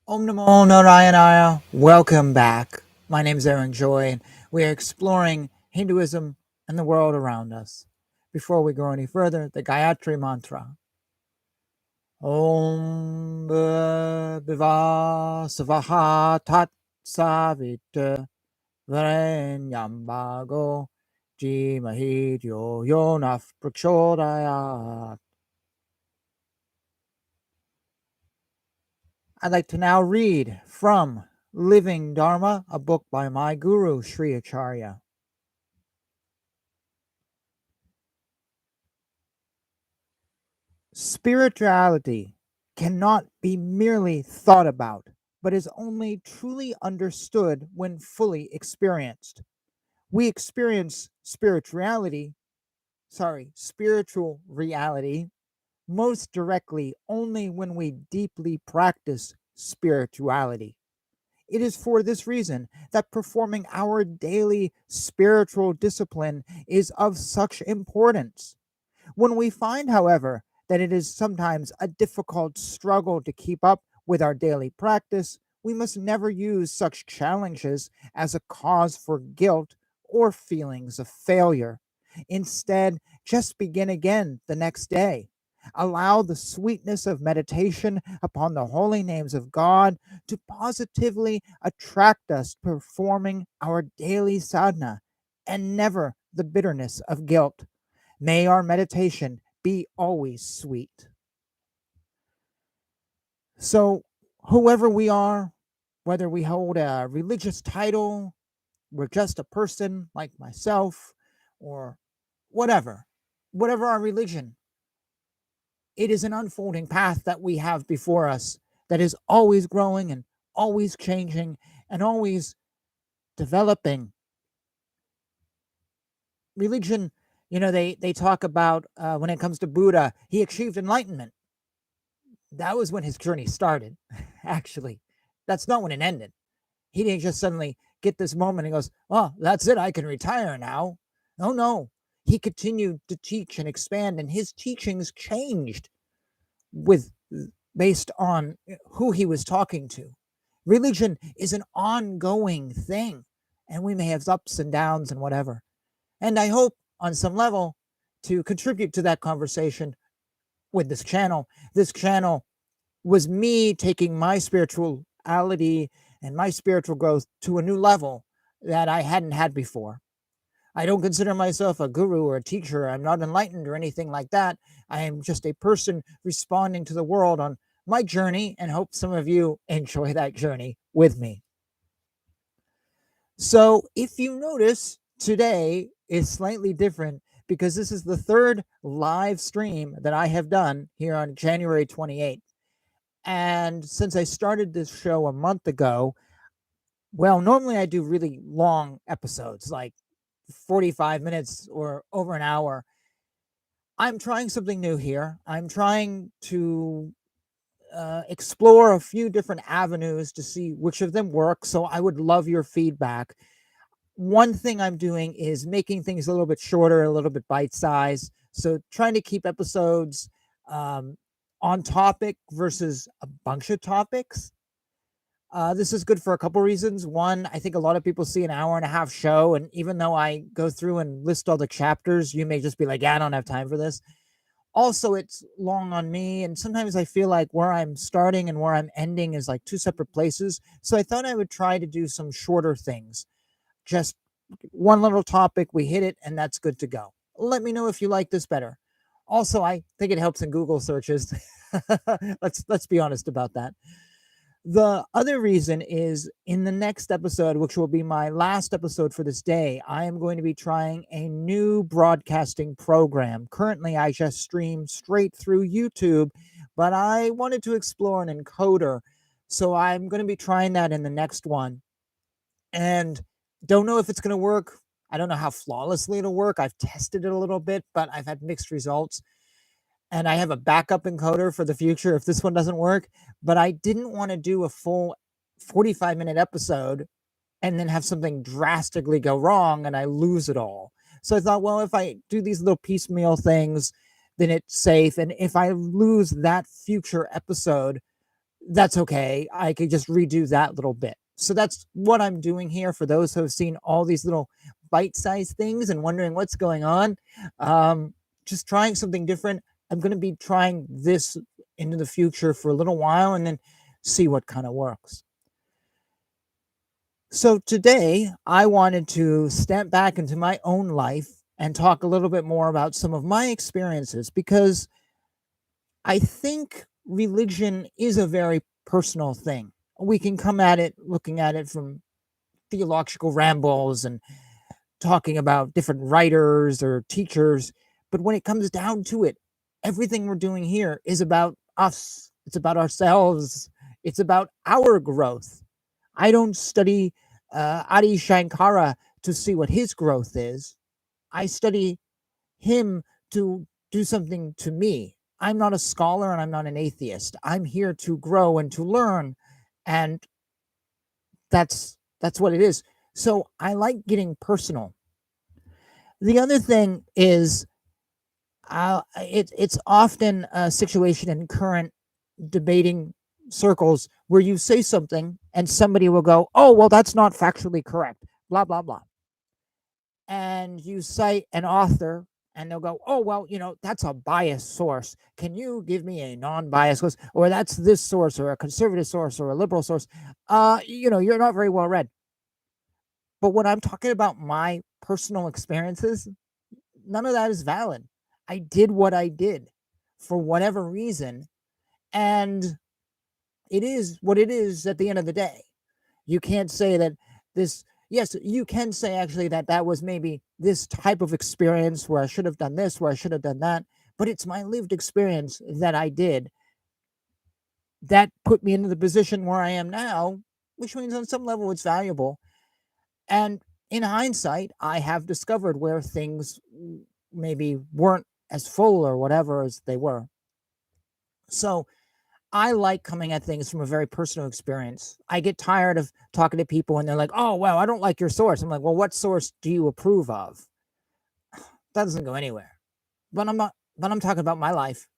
Om Namo Narayanaya. Welcome back. My name is Aaron Joy, and we are exploring Hinduism and the world around us. Before we go any further, the Gayatri Mantra. Om Biva Savaha Tat Savita Varenyambago Jimahi Yo Yonaf Prachodayat. I'd like to now read from Living Dharma, a book by my guru, Sri Acharya. Spirituality cannot be merely thought about, but is only truly understood when fully experienced. We experience spiritual reality most directly only when we deeply practice spirituality. It is for this reason that performing our daily spiritual discipline is of such importance. When we find, however, that it is sometimes a difficult struggle to keep up with our daily practice, we must never use such challenges as a cause for guilt or feelings of failure. Instead, just begin again the next day. Allow the sweetness of meditation upon the holy names of God to positively attract us performing our daily sadhana, and never the bitterness of guilt. May our meditation be always sweet. So, whoever we are, whether we hold a religious title, we're just a person like myself, or whatever our religion, it is an unfolding path that we have before us that is always growing and always changing and always developing. Religion, they talk about when it comes to Buddha, he achieved enlightenment. That was when his journey started, actually. That's not when it ended. He didn't just suddenly get this moment and goes, oh, that's it, I can retire now. Oh, no. He continued to teach and expand, and his teachings changed with based on who he was talking to. Religion is an ongoing thing, and we may have ups and downs and whatever. And I hope on some level to contribute to that conversation with this channel. This channel was me taking my spirituality and my spiritual growth to a new level that I hadn't had before. I don't consider myself a guru or a teacher. I'm not enlightened or anything like that. I am just a person responding to the world on my journey, and hope some of you enjoy that journey with me. So if you notice, today is slightly different because this is the third live stream that I have done here on January 28th. And since I started this show a month ago, well, normally I do really long episodes, like 45 minutes or over an hour. I'm trying something new here. I'm trying to explore a few different avenues to see which of them work. So I would love your feedback. One thing I'm doing is making things a little bit shorter, a little bit bite size. So trying to keep episodes on topic versus a bunch of topics. This is good for a couple reasons. One, I think a lot of people see an hour and a half show, and even though I go through and list all the chapters, you may just be like, yeah, I don't have time for this. Also, it's long on me, and sometimes I feel like where I'm starting and where I'm ending is like two separate places. So I thought I would try to do some shorter things. Just one little topic, we hit it, and that's good to go. Let me know if you like this better. Also, I think it helps in Google searches. Let's be honest about that. The other reason is in the next episode, which will be my last episode for this day, I am going to be trying a new broadcasting program. Currently, I just stream straight through YouTube, but I wanted to explore an encoder. So I'm going to be trying that in the next one. And don't know if it's going to work. I don't know how flawlessly it'll work. I've tested it a little bit, but I've had mixed results. And I have a backup encoder for the future if this one doesn't work. But I didn't want to do a full 45-minute episode and then have something drastically go wrong and I lose it all. So I thought, well, if I do these little piecemeal things, then it's safe. And if I lose that future episode, that's okay. I could just redo that little bit. So that's what I'm doing here for those who have seen all these little bite-sized things and wondering what's going on. Just trying something different. I'm going to be trying this into the future for a little while and then see what kind of works. So today I wanted to step back into my own life and talk a little bit more about some of my experiences, because I think religion is a very personal thing. We can come at it looking at it from theological rambles and talking about different writers or teachers, but when it comes down to it, everything we're doing here is about us. It's about ourselves. It's about our growth. I don't study Adi Shankara to see what his growth is. I study him to do something to me. I'm not a scholar and I'm not an atheist. I'm here to grow and to learn, and that's what it is. So I like getting personal. The other thing is, it's often a situation in current debating circles where you say something and somebody will go, "Oh, well, that's not factually correct," blah blah blah, and you cite an author and they'll go, "Oh, well, that's a biased source. Can you give me a non-biased source?" Or that's this source or a conservative source or a liberal source. You're not very well read. But when I'm talking about my personal experiences, none of that is valid. I did what I did for whatever reason, and it is what it is at the end of the day. You can't say that this, yes, you can say actually that was maybe this type of experience where I should have done this, where I should have done that, but it's my lived experience that I did that put me into the position where I am now, which means on some level it's valuable. And in hindsight, I have discovered where things maybe weren't as full or whatever as they were. So I like coming at things from a very personal experience. I get tired of talking to people and they're like, "Oh, well, I don't like your source." I'm like, "Well, what source do you approve of?" That doesn't go anywhere. But I'm talking about my life.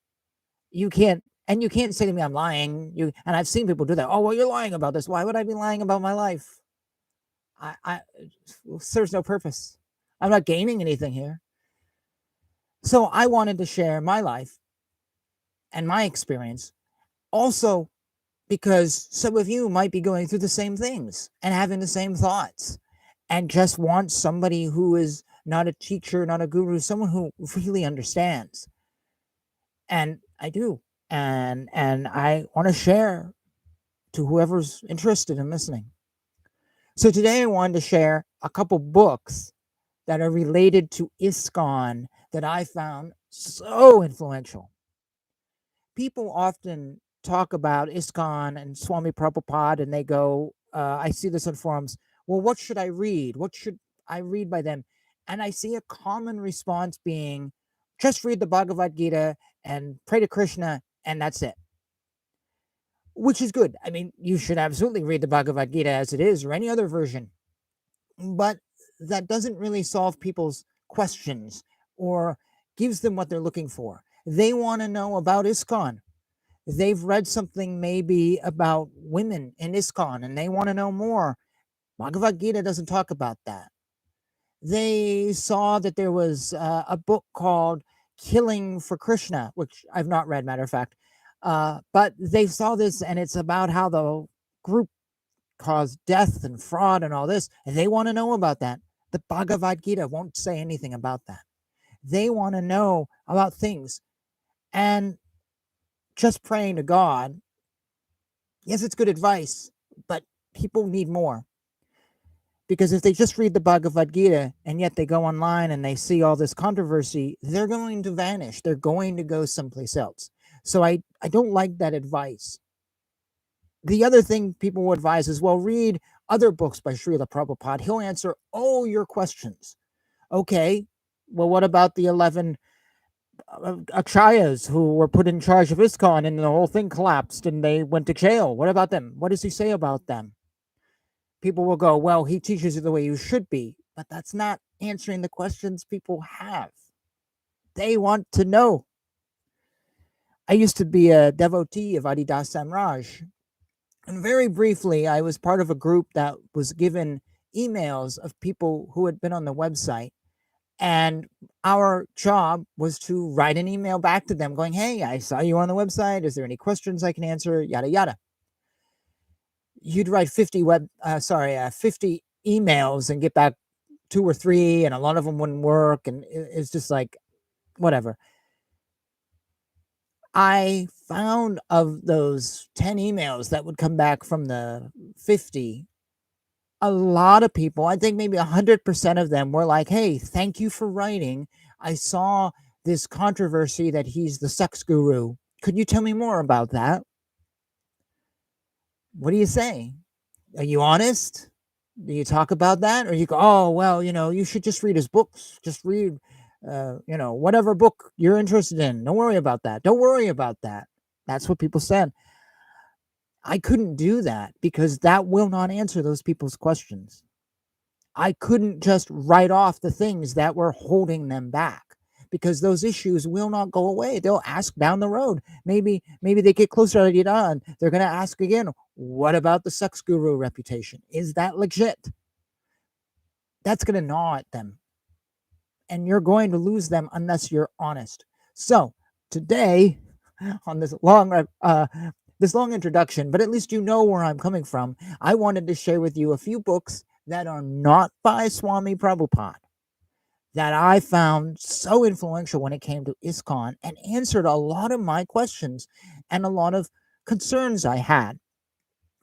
You can't say to me I'm lying. And I've seen people do that. "Oh, well, you're lying about this." Why would I be lying about my life? It serves no purpose. I'm not gaining anything here. So I wanted to share my life and my experience. Also, because some of you might be going through the same things and having the same thoughts and just want somebody who is not a teacher, not a guru, someone who really understands. And I do. And I want to share to whoever's interested in listening. So today I wanted to share a couple books that are related to ISKCON that I found so influential. People often talk about ISKCON and Swami Prabhupada, and they go, I see this on forums, "Well, what should I read? What should I read by them?" And I see a common response being, "Just read the Bhagavad Gita and pray to Krishna, and that's it." Which is good. I mean, you should absolutely read the Bhagavad Gita as it is, or any other version. But that doesn't really solve people's questions or gives them what they're looking for. They want to know about ISKCON. They've read something maybe about women in ISKCON and they want to know more. Bhagavad Gita doesn't talk about that. They saw that there was a book called Killing for Krishna, which I've not read, matter of fact. But they saw this and it's about how the group caused death and fraud and all this, and they want to know about that. The Bhagavad Gita won't say anything about that. They want to know about things. And just praying to God, yes, it's good advice, but people need more. Because if they just read the Bhagavad Gita and yet they go online and they see all this controversy, they're going to vanish. They're going to go someplace else. So I don't like that advice. The other thing people will advise is, well, read other books by Srila Prabhupada. He'll answer all your questions. Okay, well, what about the 11 Acharyas who were put in charge of ISKCON and the whole thing collapsed and they went to jail? What about them? What does he say about them? People will go, well, he teaches you the way you should be, but that's not answering the questions people have. They want to know. I used to be a devotee of Adi Das Samraj, And very briefly, I was part of a group that was given emails of people who had been on the website. And our job was to write an email back to them going, hey, I saw you on the website. Is there any questions I can answer? Yada, yada. You'd write 50 50 emails and get back 2 or 3, and a lot of them wouldn't work. And it's just like, whatever. I found of those 10 emails that would come back from the 50, a lot of people, I think maybe 100% of them were like, hey, thank you for writing. I saw this controversy that he's the sex guru. Could you tell me more about that? What do you say? Are you honest? Do you talk about that? Or you go, oh, well, you should just read his books. Just read, whatever book you're interested in. Don't worry about that. Don't worry about that. That's what people said. I couldn't do that because that will not answer those people's questions. I couldn't just write off the things that were holding them back because those issues will not go away. They'll ask down the road. Maybe they get closer to Adida and they're going to ask again, what about the sex guru reputation? Is that legit? That's going to gnaw at them. And you're going to lose them unless you're honest. So today, on this long introduction, but at least you know where I'm coming from, I wanted to share with you a few books that are not by Swami Prabhupada that I found so influential when it came to ISKCON and answered a lot of my questions and a lot of concerns I had.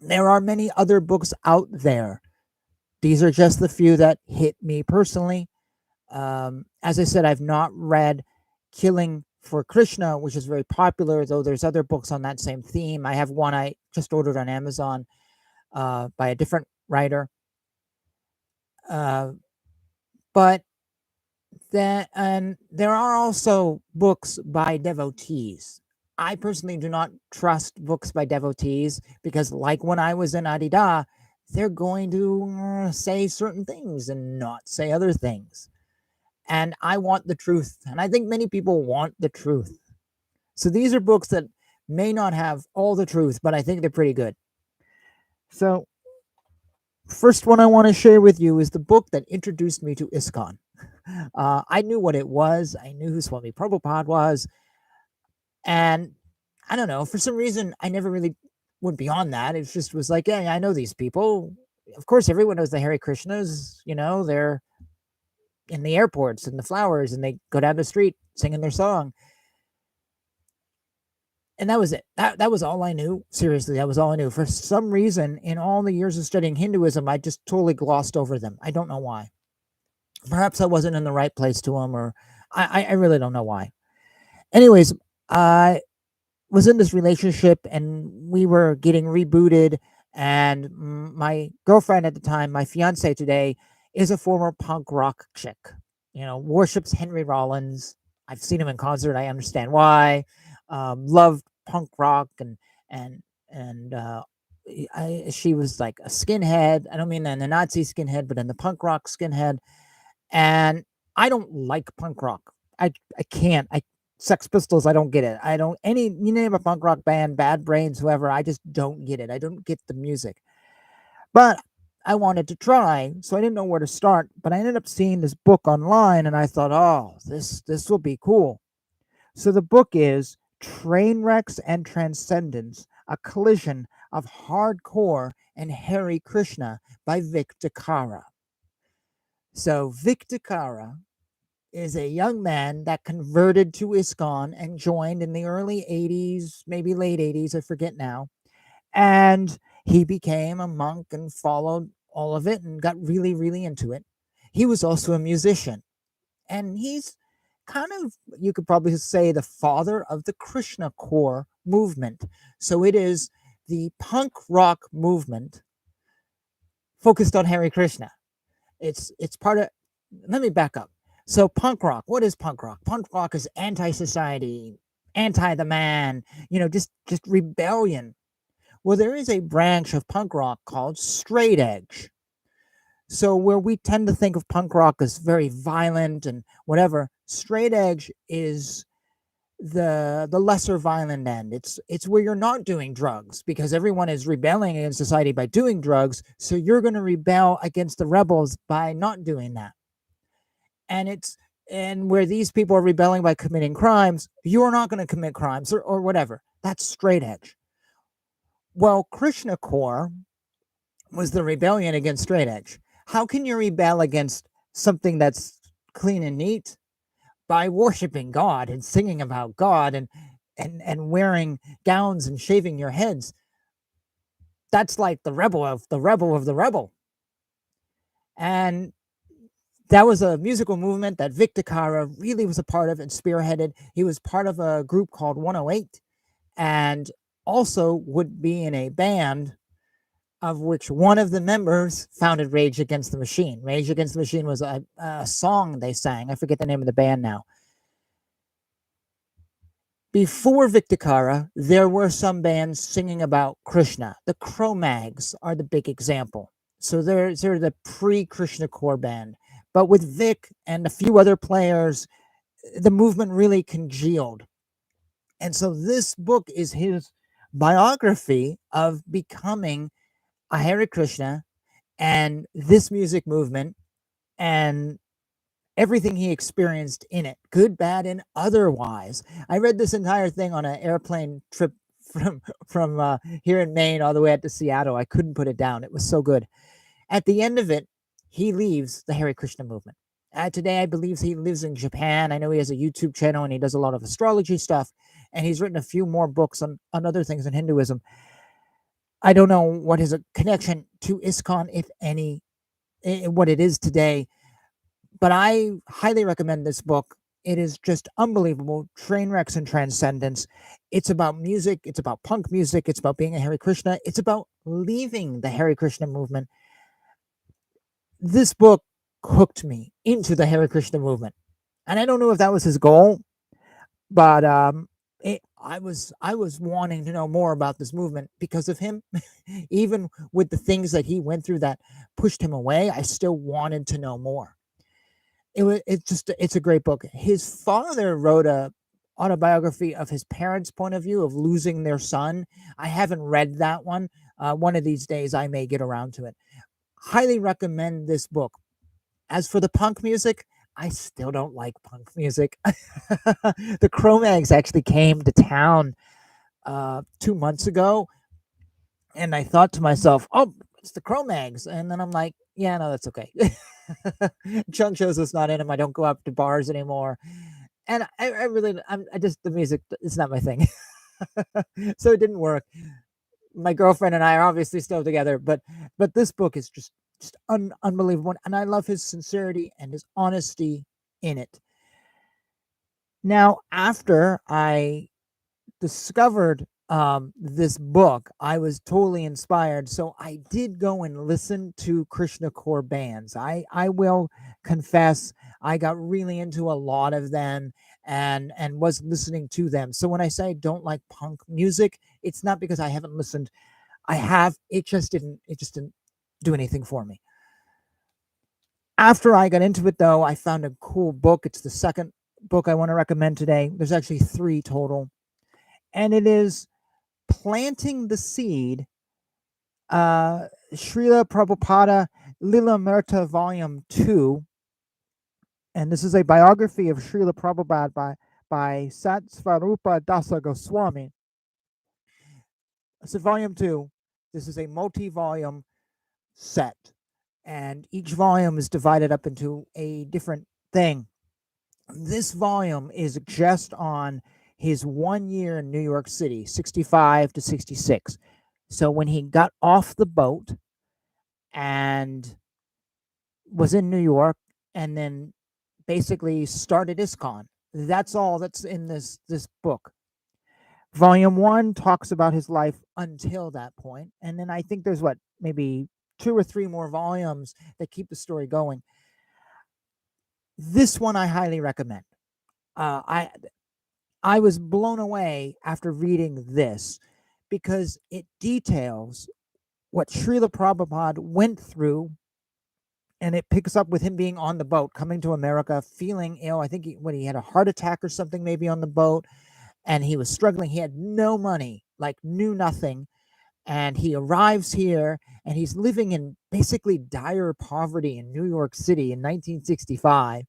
There are many other books out there. These are just the few that hit me personally. As I said, I've not read Killing For Krishna, which is very popular, though there's other books on that same theme. I have one I just ordered on Amazon by a different writer. But there are also books by devotees. I personally do not trust books by devotees because, like when I was in Adida, they're going to say certain things and not say other things. And I want the truth. And I think many people want the truth. So these are books that may not have all the truth, but I think they're pretty good. So first one I want to share with you is the book that introduced me to ISKCON. I knew what it was. I knew who Swami Prabhupada was. And I don't know, for some reason, I never really went beyond that. It just was like, yeah, I know these people. Of course, everyone knows the Hare Krishnas. They're in the airports and the flowers, and they go down the street singing their song. And that was it. That was all I knew. Seriously, that was all I knew. For some reason, in all the years of studying Hinduism, I just totally glossed over them. I don't know why. Perhaps I wasn't in the right place to them, or I really don't know why. Anyways, I was in this relationship, and we were getting rebooted, and my girlfriend at the time, my fiance today, is a former punk rock chick. Worships Henry Rollins. I've seen him in concert. I understand why. Loved punk rock and she was like a skinhead. I don't mean in the Nazi skinhead, but in the punk rock skinhead. And I don't like punk rock. I can't. Sex Pistols, I don't get it. You name a punk rock band, Bad Brains, whoever, I just don't get it. I don't get the music. But I wanted to try, so I didn't know where to start. But I ended up seeing this book online, and I thought, oh, this will be cool. So the book is Wrecks Transcendence, a collision of hardcore and Hare Krishna by Vic DiCara. So Vic DiCara is a young man that converted to ISKCON and joined in the early 80s, maybe late 80s, I forget now. And he became a monk and followed all of it and got really, really into it. He was also a musician. And he's kind of, you could probably say, the father of the Krishnacore movement. So it is the punk rock movement focused on Hare Krishna. It's part of, let me back up. So punk rock, what is punk rock? Punk rock is anti-society, anti the man, just rebellion. Well, there is a branch of punk rock called straight edge. So where we tend to think of punk rock as very violent and whatever, straight edge is the lesser violent end. It's where you're not doing drugs, because everyone is rebelling against society by doing drugs, so you're going to rebel against the rebels by not doing that. And where these people are rebelling by committing crimes, you're not going to commit crimes or whatever. That's straight edge. Well, Krishnacore was the rebellion against straight edge. How can you rebel against something that's clean and neat? By worshiping God and singing about God and wearing gowns and shaving your heads. That's like the rebel of the rebel of the rebel. And that was a musical movement that Vic DiCara really was a part of and spearheaded. He was part of a group called 108 and also would be in a band of which one of the members founded Rage Against the Machine. Rage Against the Machine was a song they sang. I forget the name of the band now. Before Vic DiCara, there were some bands singing about Krishna. The Cro-Mags are the big example. So they're the pre-Krishnacore band. But with Vic and a few other players, the movement really congealed. And so this book is his biography of becoming a Hare Krishna and this music movement and everything he experienced in it, good, bad, and otherwise. I read this entire thing on an airplane trip from here in Maine all the way out to Seattle. I couldn't put it down. It was so good. At the end of it, he leaves the Hare Krishna movement. Today, I believe he lives in Japan. I know he has a YouTube channel and he does a lot of astrology stuff. And he's written a few more books on other things in Hinduism. I don't know what his connection to ISKCON, if any, what it is today. But I highly recommend this book. It is just unbelievable. Wrecks Transcendence. It's about music. It's about punk music. It's about being a Hare Krishna. It's about leaving the Hare Krishna movement. This book hooked me into the Hare Krishna movement. And I don't know if that was his goal, but I was wanting to know more about this movement because of him. Even with the things that he went through that pushed him away, I still wanted to know more. It's a great book. His father wrote a autobiography of his parents' point of view of losing their son. I haven't read that one. One of these days I may get around to it. Highly recommend this book. As for the punk music, I still don't like punk music. The Cro-Mags actually came to town 2 months ago, and I thought to myself, oh, it's the Cro-Mags. And then I'm like, yeah, no, that's okay. Chunk shows us not in them. I don't go up to bars anymore. And I just, the music, it's not my thing. So it didn't work. My girlfriend and I are obviously still together, but this book is just unbelievable. And I love his sincerity and his honesty in it. Now, after I discovered this book, I was totally inspired. So I did go and listen to Krishnacore bands. I will confess, I got really into a lot of them and was listening to them. So when I say I don't like punk music, it's not because I haven't listened. I have. It just didn't do anything for me. After I got into it, though, I found a cool book. It's the second book I want to recommend today. There's actually 3 total. And it is Planting the Seed, Srila Prabhupada, Lilamrita Volume 2. And this is a biography of Srila Prabhupada by Satsvarupa Dasa Goswami. So Volume 2, this is a multi-volume set. And each volume is divided up into a different thing. This volume is just on his 1 year in New York City, 65 to 66. So when he got off the boat and was in New York and then basically started ISKCON, that's all that's in this book. Volume 1 talks about his life until that point. And then I think there's maybe 2 or 3 more volumes that keep the story going. This one I highly recommend. I was blown away after reading this because it details what Srila Prabhupada went through and it picks up with him being on the boat, coming to America, feeling ill. I think he had a heart attack or something maybe on the boat, and he was struggling. He had no money, like knew nothing. And he arrives here, and he's living in basically dire poverty in New York City in 1965,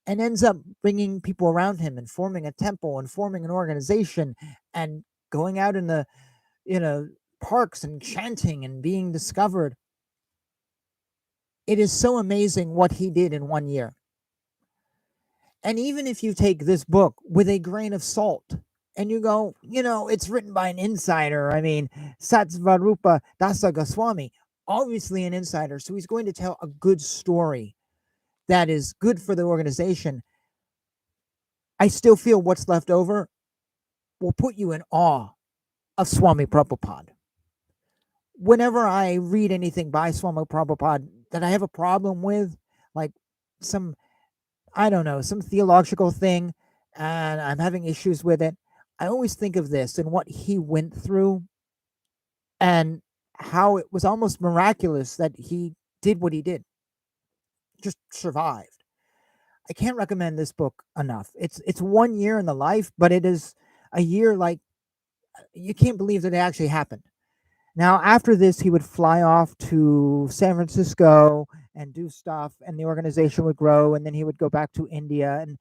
and ends up bringing people around him and forming a temple and forming an organization and going out in the, parks and chanting and being discovered. It is so amazing what he did in 1 year. And even if you take this book with a grain of salt and you go, it's written by an insider. I mean, Satsvarupa Dasa Goswami, obviously an insider. So he's going to tell a good story that is good for the organization. I still feel what's left over will put you in awe of Swami Prabhupada. Whenever I read anything by Swami Prabhupada that I have a problem with, like some theological thing, and I'm having issues with it, I always think of this and what he went through and how it was almost miraculous that he did what he did, just survived. I can't recommend this book enough. It's 1 year in the life, but it is a year like you can't believe that it actually happened. Now, after this, he would fly off to San Francisco and do stuff, and the organization would grow, and then he would go back to India. And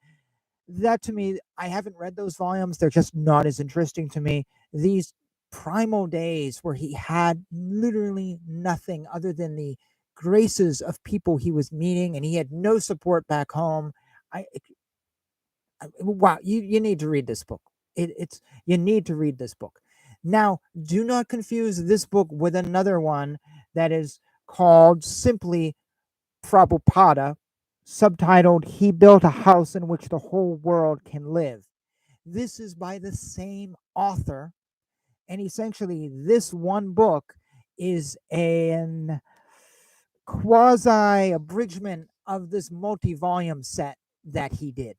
that, to me, I haven't read those volumes. They're just not as interesting to me. These primal days where he had literally nothing other than the graces of people he was meeting, and he had no support back home. Wow, you need to read this book. You need to read this book. Now, do not confuse this book with another one that is called simply Prabhupada, subtitled He Built a House in Which the Whole World Can Live. This is by the same author, and essentially this one book is an quasi-abridgment of this multi-volume set that he did.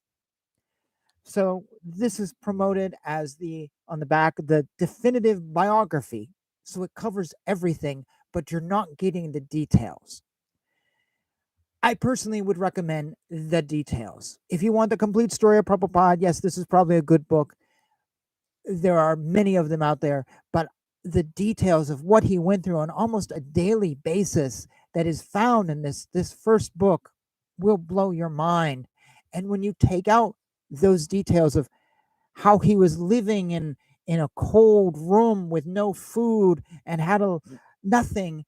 So this is promoted as on the back, the definitive biography. So it covers everything, but you're not getting the details. I personally would recommend the details. If you want the complete story of Prabhupada, yes, this is probably a good book. There are many of them out there, but the details of what he went through on almost a daily basis that is found in this first book will blow your mind. And when you take out those details of how he was living in a cold room with no food and had nothing,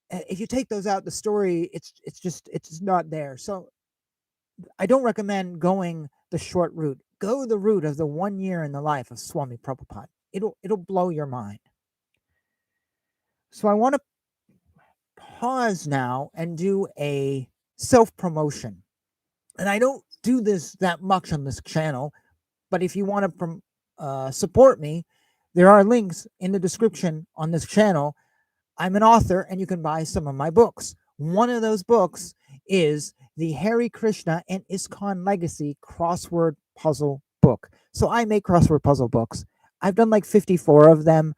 if you take those out, the story it's just not there. So I don't recommend going the short route. Go the route of the 1 year in the life of Swami Prabhupada. It'll blow your mind. So I want to pause now and do a self-promotion. And I don't do this that much on this channel, but if you want to support me, there are links in the description on this channel. I'm an author, and you can buy some of my books. One of those books is the Hare Krishna and ISKCON Legacy crossword puzzle book. So I make crossword puzzle books. I've done like 54 of them.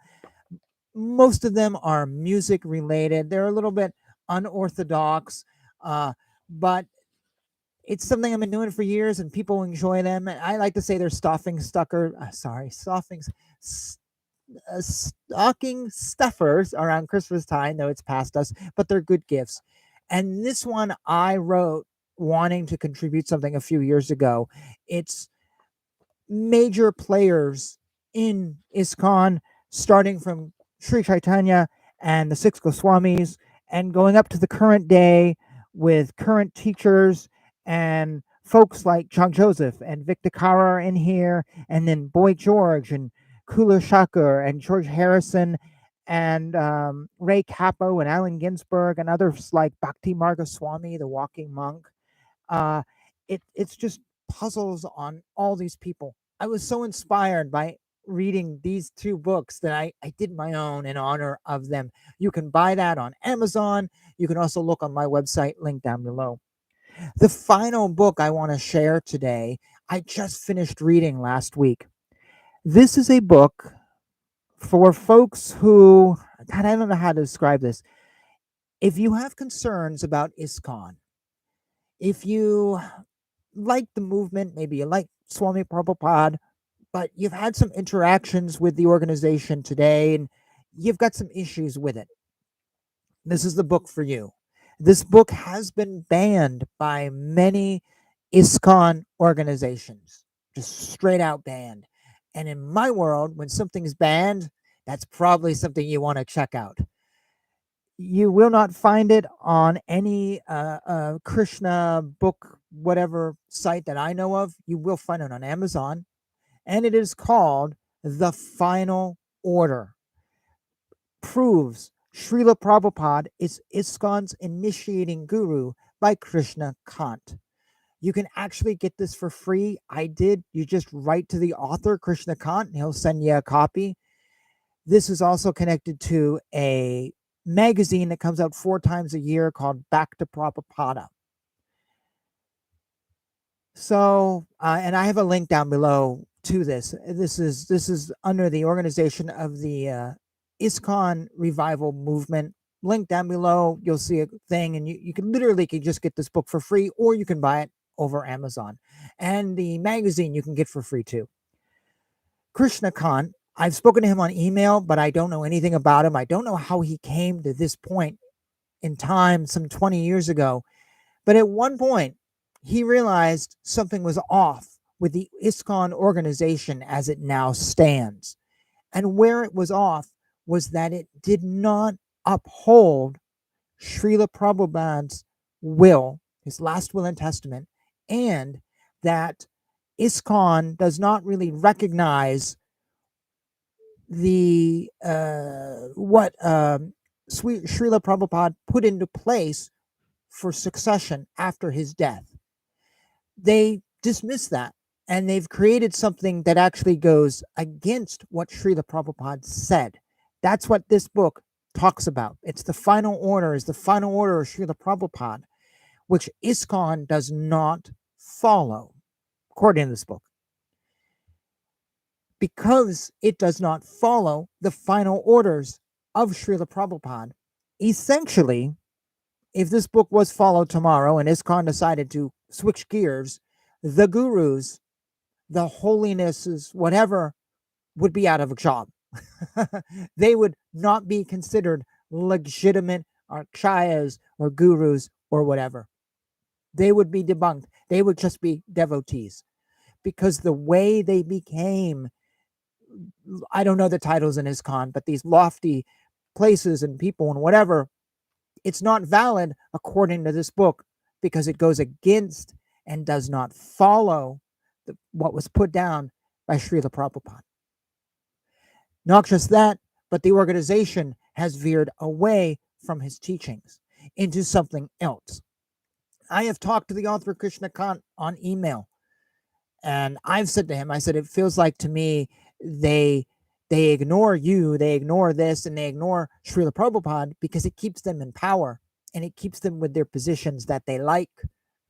Most of them are music related. They're a little bit unorthodox, but it's something I've been doing for years, and people enjoy them. And I like to say they're stocking stuffers around Christmas time, though it's past us, but they're good gifts. And this one I wrote wanting to contribute something a few years ago. It's major players in ISKCON, starting from Sri Chaitanya and the six Goswamis, and going up to the current day with current teachers and folks like John Joseph and Vic DiCara are in here, and then Boy George and Kula Shakur and George Harrison and Ray Capo and Allen Ginsberg and others like Bhakti Marga Swami, the walking monk. It's just puzzles on all these people. I was so inspired by reading these two books that I did my own in honor of them. You can buy that on Amazon. You can also look on my website, link down below. The final book I want to share today, I just finished reading last week. This is a book for folks who, God, I don't know how to describe this. If you have concerns about ISKCON, if you like the movement, maybe you like Swami Prabhupada, but you've had some interactions with the organization today and you've got some issues with it, this is the book for you. This book has been banned by many ISKCON organizations, just straight out banned. And in my world, when something's banned, that's probably something you want to check out. You will not find it on any Krishna book, whatever site that I know of. You will find it on Amazon, and it is called The Final Order. Proves Srila Prabhupada is ISKCON's initiating guru by Krishnakant. You can actually get this for free. I did. You just write to the author, Krishnakant, and he'll send you a copy. This is also connected to a magazine that comes out 4 times a year called Back to Prabhupada. So, and I have a link down below to this. This is under the organization of the ISKCON Revival Movement. Link down below. You'll see a thing, and you can literally just get this book for free, or you can buy it over Amazon. And the magazine you can get for free too. Krishnakant, I've spoken to him on email, but I don't know anything about him. I don't know how he came to this point in time some 20 years ago. But at one point, he realized something was off with the ISKCON organization as it now stands. And where it was off was that it did not uphold Srila Prabhupada's will, his last will and testament, and that ISKCON does not really recognize the what Srila Prabhupada put into place for succession after his death. They dismiss that, and they've created something that actually goes against what Srila Prabhupada said. That's what this book talks about. It's the final order, is the final order of Srila Prabhupada, which ISKCON does not follow, according to this book. Because it does not follow the final orders of Srila Prabhupada, essentially, if this book was followed tomorrow and ISKCON decided to switch gears, the gurus, the holinesses, whatever, would be out of a job. They would not be considered legitimate acharyas or gurus or whatever. They would be debunked. They would just be devotees. Because the way they became, I don't know the titles in ISKCON, but these lofty places and people and whatever, it's not valid according to this book because it goes against and does not follow what was put down by Srila Prabhupada. Not just that, but the organization has veered away from his teachings into something else. I have talked to the author Krishnakant on email, and I've said to him, I said, it feels like to me they ignore you, they ignore this, and they ignore Srila Prabhupada because it keeps them in power and it keeps them with their positions that they like.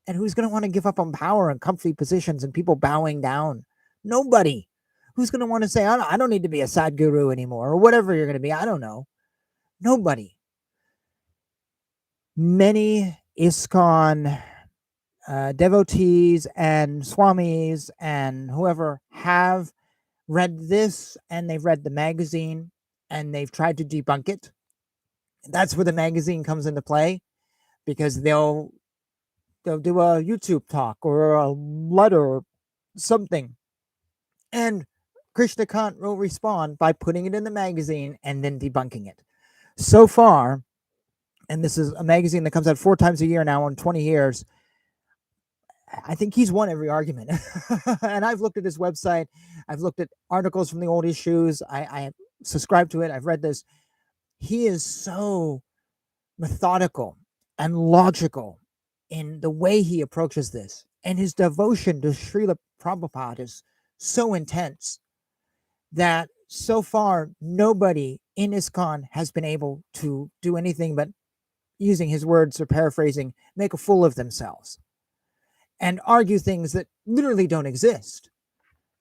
And who's going to want to give up on power and comfy positions and people bowing down? Nobody. Who's going to want to say, I don't need to be a Sadguru anymore, or whatever you're going to be? I don't know. Nobody. Many ISKCON devotees and swamis and whoever have read this, and they've read the magazine, and they've tried to debunk it. That's where the magazine comes into play, because they'll do a YouTube talk or a letter or something, and Krishnakant will respond by putting it in the magazine and then debunking it. So far, and this is a magazine that comes out 4 times a year now in 20 years, I think he's won every argument. And I've looked at his website. I've looked at articles from the old issues. I subscribe to it. I've read this. He is so methodical and logical in the way he approaches this. And his devotion to Srila Prabhupada is so intense that so far nobody in ISKCON has been able to do anything but, using his words or paraphrasing, make a fool of themselves and argue things that literally don't exist.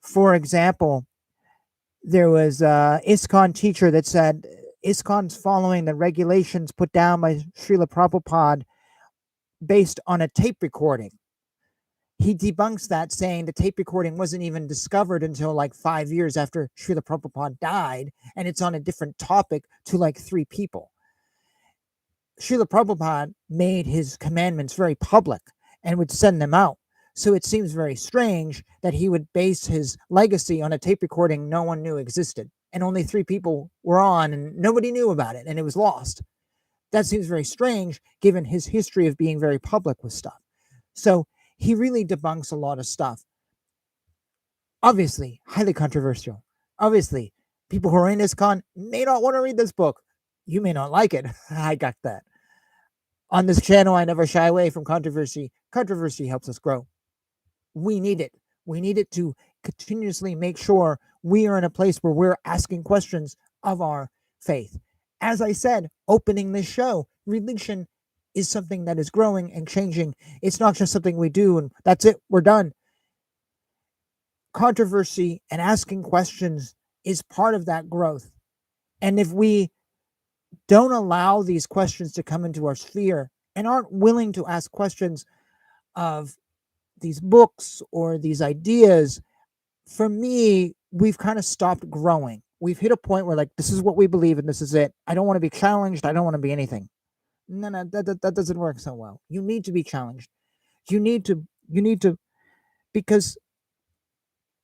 For example, there was a ISKCON teacher that said ISKCON's following the regulations put down by Srila Prabhupada based on a tape recording. He debunks that, saying the tape recording wasn't even discovered until like 5 years after Srila Prabhupada died, and it's on a different topic to like 3 people. Srila Prabhupada made his commandments very public and would send them out. So it seems very strange that he would base his legacy on a tape recording no one knew existed, and only 3 people were on, and nobody knew about it, and it was lost. That seems very strange given his history of being very public with stuff. So he really debunks a lot of stuff. Obviously, highly controversial. Obviously, people who are in ISKCON may not want to read this book. You may not like it. I got that. On this channel, I never shy away from controversy. Controversy helps us grow. We need it. We need it to continuously make sure we are in a place where we're asking questions of our faith. As I said, opening this show, religion is something that is growing and changing. It's not just something we do and that's it, we're done. Controversy and asking questions is part of that growth. And if we don't allow these questions to come into our sphere and aren't willing to ask questions of these books or these ideas, for me, we've kind of stopped growing. We've hit a point where like, this is what we believe and this is it. I don't want to be challenged. I don't want to be anything. No, that doesn't work so well. You need to be challenged. You need to, because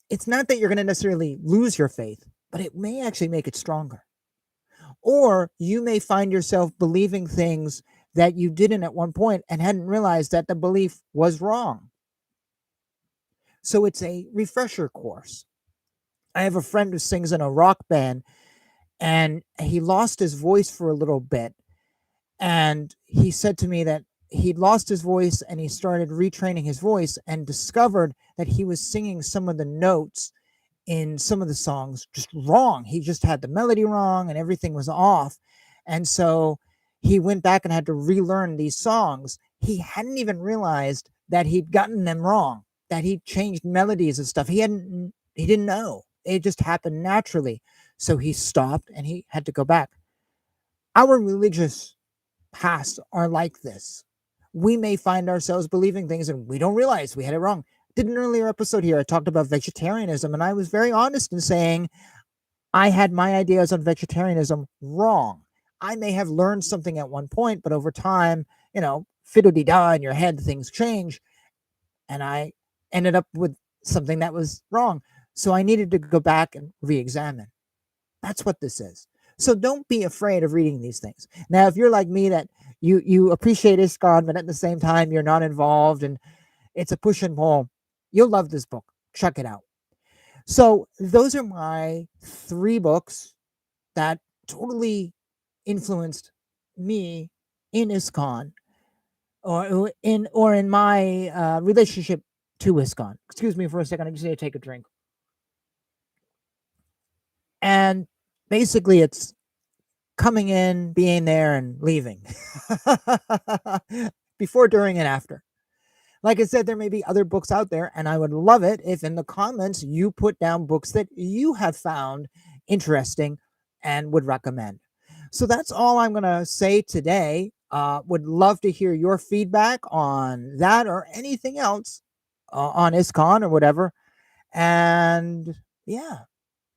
it's not that you're going to necessarily lose your faith, but it may actually make it stronger. Or you may find yourself believing things that you didn't at one point and hadn't realized that the belief was wrong. So it's a refresher course. I have a friend who sings in a rock band, and he lost his voice for a little bit. And he said to me that he'd lost his voice and he started retraining his voice and discovered that he was singing some of the notes in some of the songs just wrong. He just had the melody wrong and everything was off. And so he went back and had to relearn these songs. He hadn't even realized that he'd gotten them wrong, that he'd changed melodies and stuff. He didn't know. It just happened naturally. So he stopped and he had to go back. Our religious past are like this. We may find ourselves believing things and we don't realize we had it wrong. Did an earlier episode here, I talked about vegetarianism, and I was very honest in saying I had my ideas on vegetarianism wrong. I may have learned something at one point, but over time, fiddle-dee-da in your head, things change, and I ended up with something that was wrong. So I needed to go back and re-examine. That's what this is. So don't be afraid of reading these things. Now, if you're like me, that you appreciate ISKCON, but at the same time, you're not involved and it's a push and pull, you'll love this book. Check it out. So those are my 3 books that totally influenced me in ISKCON or in my relationship to ISKCON. Excuse me for a second. I just need to take a drink. And basically it's coming in, being there, and leaving. Before, during, and after. Like I said, there may be other books out there, and I would love it if in the comments you put down books that you have found interesting and would recommend. So that's all I'm going to say today. Would love to hear your feedback on that or anything else on ISKCON or whatever. And yeah.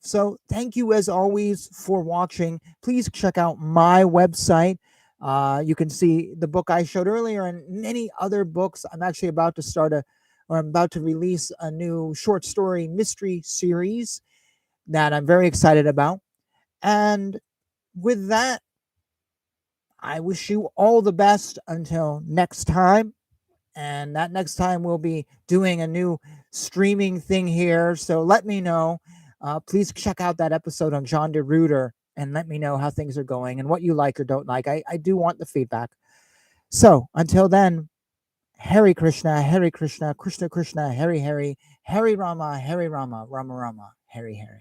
So thank you as always for watching. Please check out my website. You can see the book I showed earlier and many other books. I'm actually about to I'm about to release a new short story mystery series that I'm very excited about. And with that, I wish you all the best until next time. And that next time we'll be doing a new streaming thing here. So let me know. Please check out that episode on John DeRuiter and let me know how things are going and what you like or don't like. I do want the feedback. So until then, Hare Krishna, Krishna Krishna, Hare Hare, Hare Rama, Rama Rama, Hare Hare.